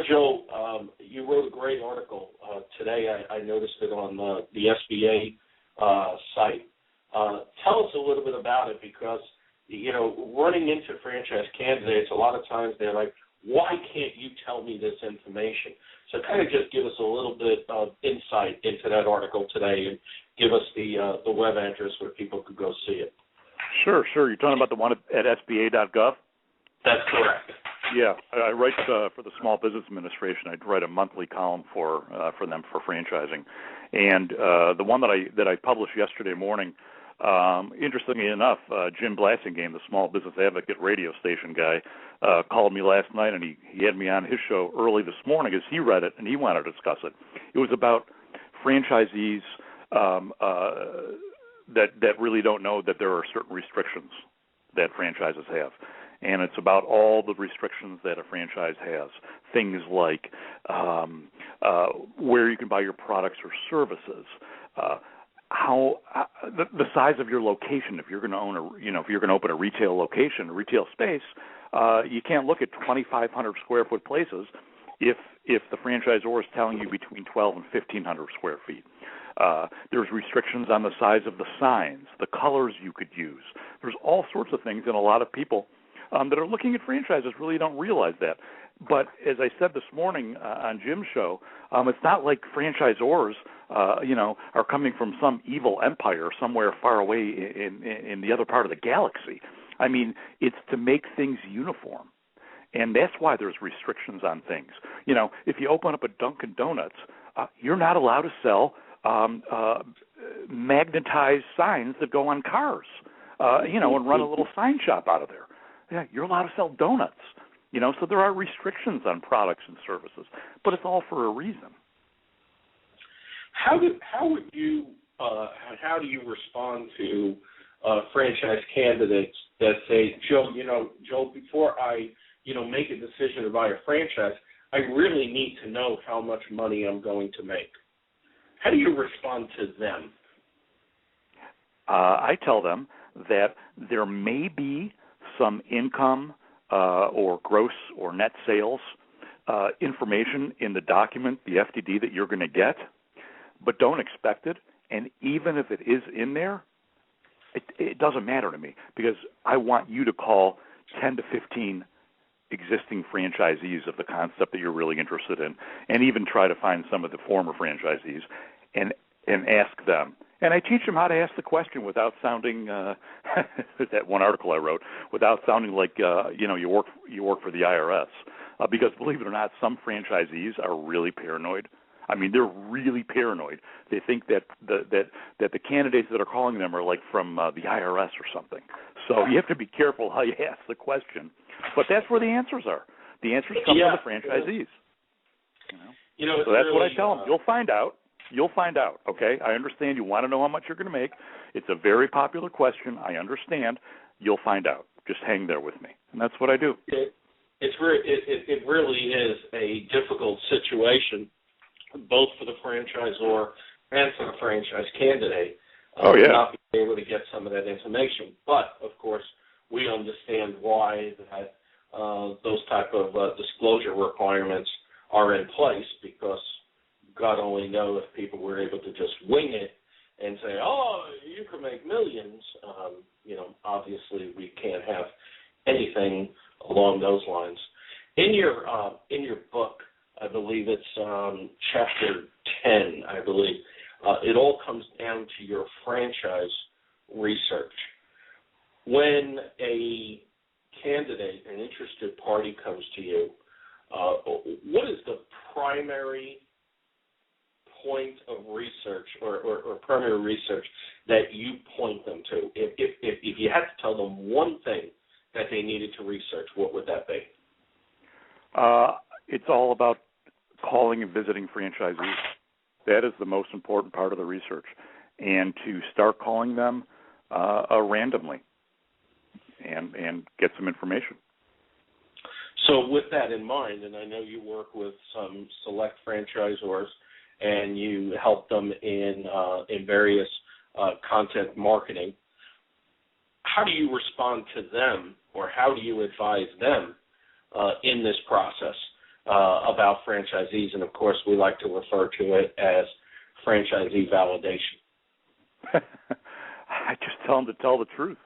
Joe, you wrote a great article today. I noticed it on the SBA site. Tell us a little bit about it, because, running into franchise candidates, a lot of times they're like, why can't you tell me this information? So kind of just give us a little bit of insight into that article today, and give us the web address where people could go see it. Sure. You're talking about the one at SBA.gov? That's correct. Yeah, I write for the Small Business Administration. I write a monthly column for them for franchising, and the one that I published yesterday morning. Interestingly enough, Jim Blassingame, the Small Business Advocate radio station guy, called me last night, and he had me on his show early this morning as he read it, and he wanted to discuss it. It was about franchisees that really don't know that there are certain restrictions that franchises have. And it's about all the restrictions that a franchise has. Things like where you can buy your products or services, how the size of your location. If you're going to if you're going to open a retail location, a retail space, you can't look at 2,500 square foot places if the franchisor is telling you between 12 and 1,500 square feet. There's restrictions on the size of the signs, the colors you could use. There's all sorts of things, and a lot of people that are looking at franchises really don't realize that. But as I said this morning on Jim's show, it's not like franchisors, are coming from some evil empire somewhere far away in the other part of the galaxy. I mean, it's to make things uniform. And that's why there's restrictions on things. You know, if you open up a Dunkin' Donuts, you're not allowed to sell magnetized signs that go on cars, and run a little sign shop out of there. Yeah, you're allowed to sell donuts. You know, so there are restrictions on products and services, but it's all for a reason. How do you respond to franchise candidates that say, Joe, before I make a decision to buy a franchise, I really need to know how much money I'm going to make? How do you respond to them? I tell them that there may be some income or gross or net sales information in the document, the FDD that you're going to get, but don't expect it. And even if it is in there, it doesn't matter to me, because I want you to call 10 to 15 existing franchisees of the concept that you're really interested in, and even try to find some of the former franchisees and ask them. And I teach them how to ask the question without sounding that one article I wrote, without sounding like you work for the IRS, because believe it or not, some franchisees are really paranoid. I mean, they're really paranoid. They think that the candidates that are calling them are like from the IRS or something. So you have to be careful how you ask the question. But that's where the answers are. The answers come from the franchisees. So that's what I tell them. You'll find out. You'll find out, okay? I understand you want to know how much you're going to make. It's a very popular question. I understand. You'll find out. Just hang there with me. And that's what I do. It really is a difficult situation, both for the franchisor and for the franchise candidate. Not being able to get some of that information. But, of course, we understand why that those type of disclosure requirements are in place, because God only knows if people were able to just wing it and say, oh, you can make millions. Obviously we can't have anything along those lines. In your book, I believe it's chapter 10, I believe, it all comes down to your franchise research. When a candidate, an interested party comes to you, what is the primary point of research or primary research that you point them to? If you had to tell them one thing that they needed to research, what would that be? It's all about calling and visiting franchisees. That is the most important part of the research, and to start calling them randomly and get some information. So with that in mind, and I know you work with some select franchisors and you help them in various content marketing, how do you respond to them, or how do you advise them in this process about franchisees? And, of course, we like to refer to it as franchisee validation. I just tell them to tell the truth.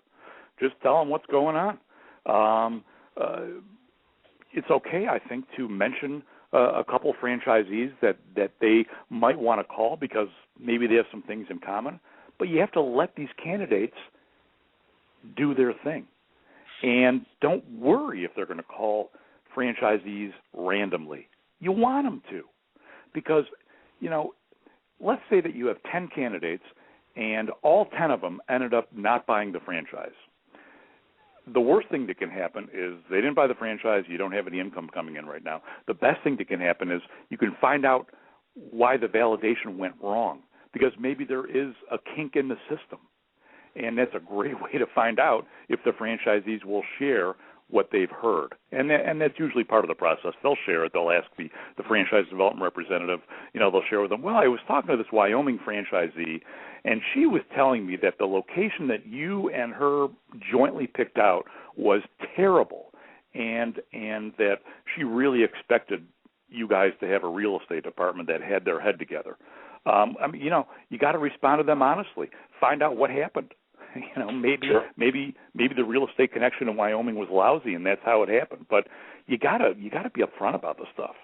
Just tell them what's going on. It's okay, I think, to mention a couple franchisees that they might want to call because maybe they have some things in common. But you have to let these candidates do their thing. And don't worry if they're going to call franchisees randomly. You want them to. Because, let's say that you have 10 candidates and all 10 of them ended up not buying the franchise. The worst thing that can happen is they didn't buy the franchise, you don't have any income coming in right now. The best thing that can happen is you can find out why the validation went wrong, because maybe there is a kink in the system. And that's a great way to find out if the franchisees will share what they've heard. And that's usually part of the process. They'll share it. They'll ask the franchise development representative, they'll share with them, well, I was talking to this Wyoming franchisee, and she was telling me that the location that you and her jointly picked out was terrible, and that she really expected you guys to have a real estate department that had their head together. You got to respond to them honestly. Find out what happened. Maybe the real estate connection in Wyoming was lousy, and that's how it happened. But you gotta be upfront about this stuff.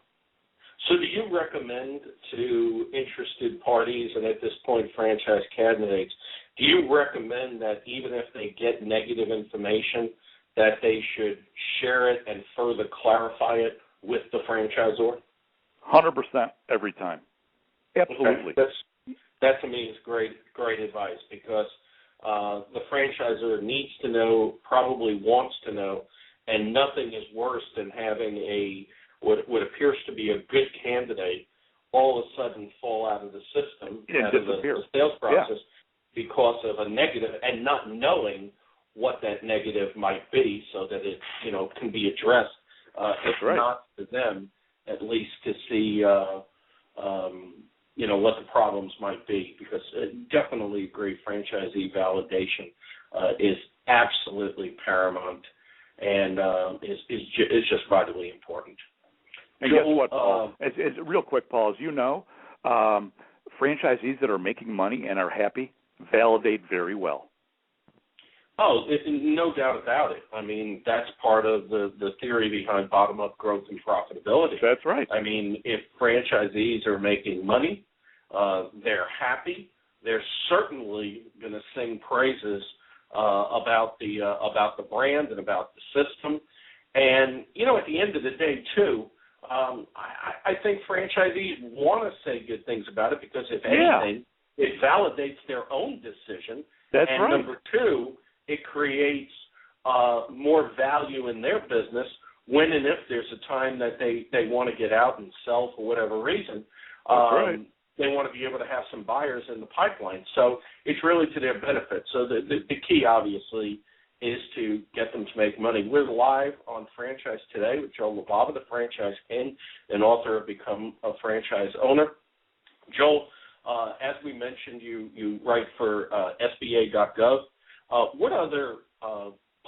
So, do you recommend to interested parties, and at this point franchise candidates, do you recommend that even if they get negative information, that they should share it and further clarify it with the franchisor? 100% every time. Absolutely. Okay. That to me is great advice, because the franchisor needs to know, probably wants to know, and nothing is worse than having what appears to be a good candidate all of a sudden fall out of the system, out of the sales process, because of a negative, and not knowing what that negative might be, so that it can be addressed. Not to them, at least to see what the problems might be, because definitely agree, franchisee validation is absolutely paramount, and is just vitally important. And guess what, Paul? Real quick, Paul, as you know, franchisees that are making money and are happy validate very well. Oh, no doubt about it. I mean, that's part of the theory behind bottom-up growth and profitability. That's right. I mean, if franchisees are making money, they're happy, they're certainly going to sing praises about the brand and about the system. And, at the end of the day, too, I think franchisees want to say good things about it, because if anything, it validates their own decision. That's and right. Number two, it creates more value in their business when and if there's a time that they want to get out and sell for whatever reason. That's right. They want to be able to have some buyers in the pipeline. So it's really to their benefit. So the key, obviously, is to get them to make money. We're live on Franchise Today with Joel Libava, the franchise king and author of Become a Franchise Owner. Joel, as we mentioned, you write for SBA.gov. What other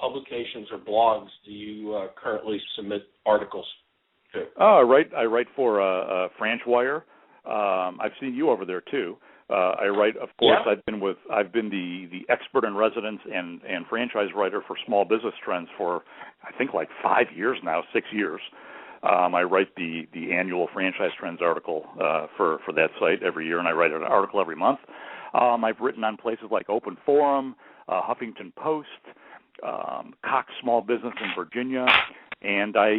publications or blogs do you currently submit articles to? I write for FranchWire. I've seen you over there too. I write, of course. Yeah. I've been the expert in residence and franchise writer for Small Business Trends for I think like 5 years now, 6 years. I write the annual Franchise Trends article for that site every year, and I write an article every month. I've written on places like Open Forum, Huffington Post, Cox Small Business in Virginia, and I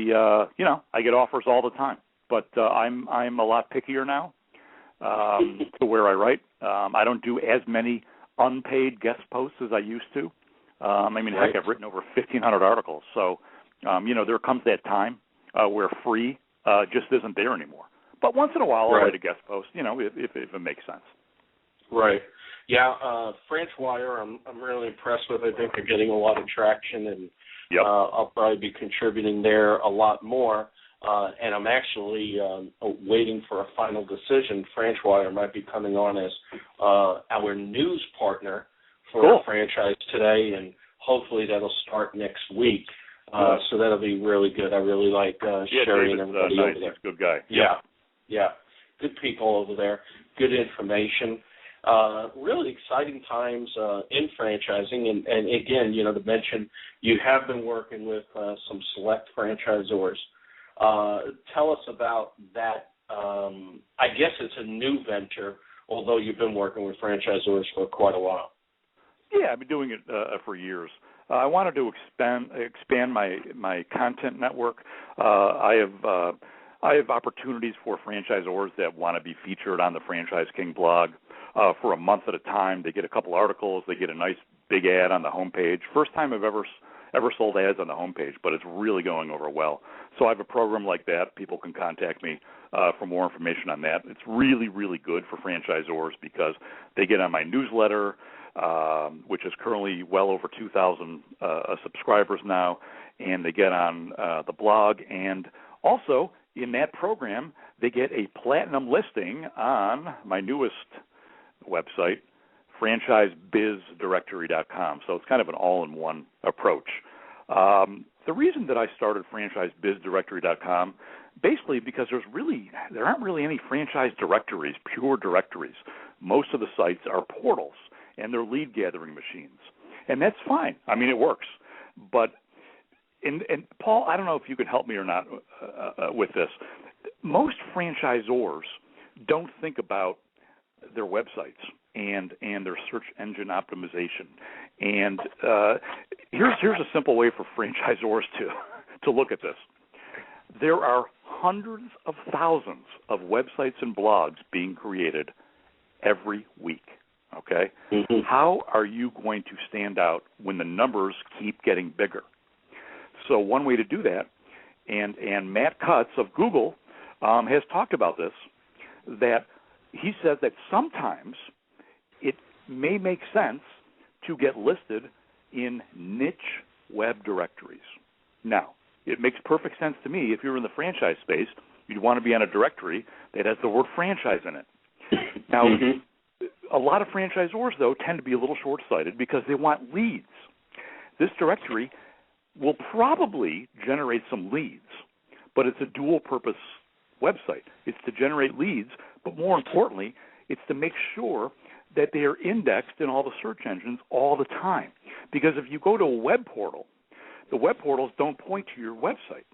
get offers all the time. But I'm a lot pickier now to where I write. I don't do as many unpaid guest posts as I used to. Heck, I've written over 1,500 articles. So, there comes that time where free just isn't there anymore. But once in a while, I'll write a guest post, if it makes sense. Right. Yeah, FranchWire, I'm really impressed with. I think they're getting a lot of traction, and I'll probably be contributing there a lot more. And I'm actually waiting for a final decision. FranchWire might be coming on as our news partner for Franchise Today, and hopefully that'll start next week. So that'll be really good. I really like Sherry and everybody over there. He's a good guy. Yeah. Good people over there. Good information. Really exciting times in franchising. And again, to mention, you have been working with some select franchisors. Tell us about that. I guess it's a new venture, although you've been working with franchisors for quite a while. Yeah, I've been doing it for years. I wanted to expand my content network. I have opportunities for franchisors that want to be featured on the Franchise King blog for a month at a time. They get a couple articles. They get a nice big ad on the homepage. First time I've ever sold ads on the homepage, but it's really going over well. So I have a program like that. People can contact me for more information on that. It's really, really good for franchisors because they get on my newsletter, which is currently well over 2,000 subscribers now, and they get on the blog. And also in that program, they get a platinum listing on my newest website, franchisebizdirectory.com. So it's kind of an all-in-one approach. The reason that I started franchisebizdirectory.com, basically because there aren't really any franchise directories, pure directories. Most of the sites are portals, and they're lead gathering machines. And that's fine. It works. But, and Paul, I don't know if you can help me or not with this. Most franchisors don't think about their websites and their search engine optimization. And here's a simple way for franchisors to look at this. There are hundreds of thousands of websites and blogs being created every week. Okay? Mm-hmm. How are you going to stand out when the numbers keep getting bigger? So one way to do that, and Matt Cutts of Google has talked about this, that he says that sometimes it may make sense to get listed in niche web directories. Now, it makes perfect sense to me if you're in the franchise space, you'd want to be on a directory that has the word franchise in it. Now, a lot of franchisors, though, tend to be a little short-sighted because they want leads. This directory will probably generate some leads, but it's a dual-purpose website. It's to generate leads, but more importantly, it's to make sure that they are indexed in all the search engines all the time. Because if you go to a web portal, the web portals don't point to your website.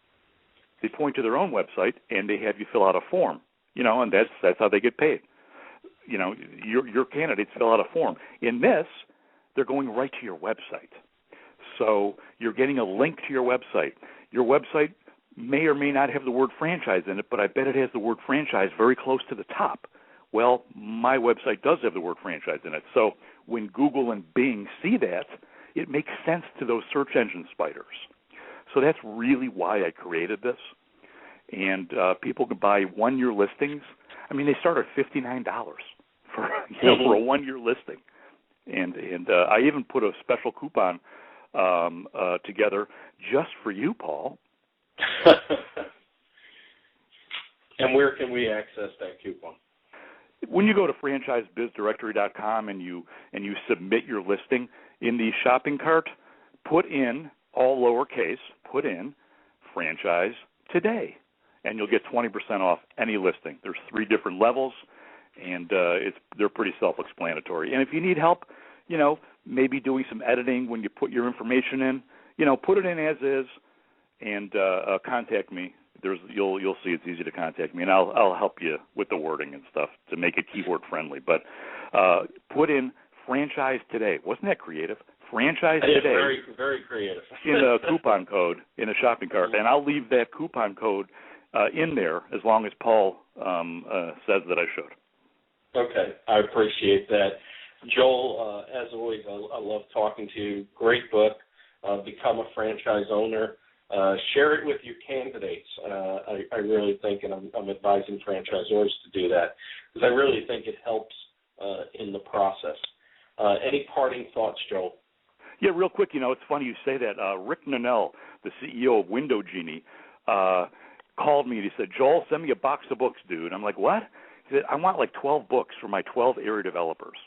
They point to their own website, and they have you fill out a form, and that's how they get paid. Your candidates fill out a form. In this, they're going right to your website. So you're getting a link to your website. Your website may or may not have the word franchise in it, but I bet it has the word franchise very close to the top. Well, my website does have the word franchise in it. So when Google and Bing see that, it makes sense to those search engine spiders. So that's really why I created this. And people can buy one-year listings. I mean, they start at $59 for a one-year listing. And I even put a special coupon together just for you, Paul. And where can we access that coupon? When you go to franchisebizdirectory.com and you submit your listing in the shopping cart, put in all lowercase, put in franchise today, and you'll get 20% off any listing. There's 3 different levels, and they're pretty self-explanatory. And if you need help, maybe doing some editing when you put your information in, put it in as is, and contact me. You'll see it's easy to contact me, and I'll help you with the wording and stuff to make it keyword friendly. But put in franchise today. Wasn't that creative? Franchise today. Very, very creative. In a coupon code in a shopping cart, and I'll leave that coupon code in there as long as Paul says that I should. Okay, I appreciate that. Joel, as always, I love talking to you. Great book, Become a Franchise Owner. Share it with your candidates. I really think, and I'm advising franchisors to do that, because I really think it helps in the process. Any parting thoughts, Joel? Yeah, real quick, it's funny you say that. Rick Nanell, the CEO of Window Genie, called me and he said, Joel, send me a box of books, dude. I'm like, what? He said, I want like 12 books for my 12 area developers.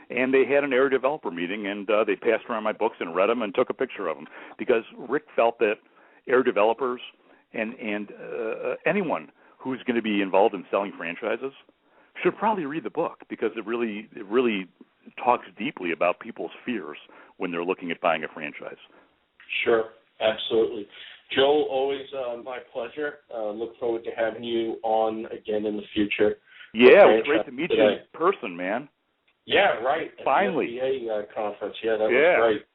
And they had an area developer meeting, and they passed around my books and read them and took a picture of them, because Rick felt that area developers and anyone who's going to be involved in selling franchises should probably read the book, because it really talks deeply about people's fears when they're looking at buying a franchise. Sure, absolutely. Joel, always my pleasure. Look forward to having you on again in the future. Yeah, it was great to meet you in person, man. Yeah, right. Finally. At the FBA conference. Yeah, that was great.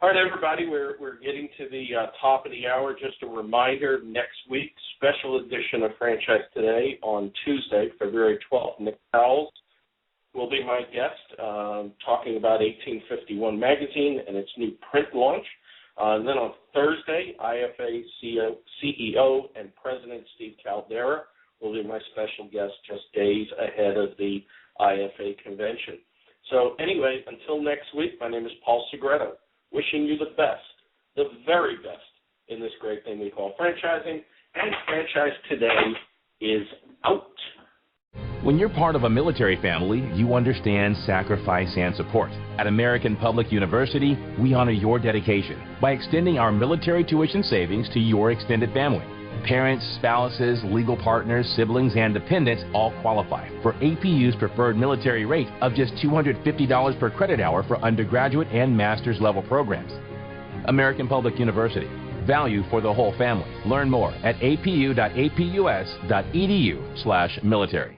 All right, everybody, we're getting to the top of the hour. Just a reminder, next week, special edition of Franchise Today on Tuesday, February 12th. Nick Powell will be my guest, talking about 1851 Magazine and its new print launch. And then on Thursday, IFA CEO and President Steve Caldera will be my special guest just days ahead of the IFA convention. So anyway, until next week, my name is Paul Segreto, wishing you the best, the very best in this great thing we call franchising. And Franchise Today is out. When you're part of a military family, you understand sacrifice and support. At American Public University, we honor your dedication by extending our military tuition savings to your extended family. Parents, spouses, legal partners, siblings, and dependents all qualify for APU's preferred military rate of just $250 per credit hour for undergraduate and master's level programs. American Public University. Value for the whole family. Learn more at apu.apus.edu/military.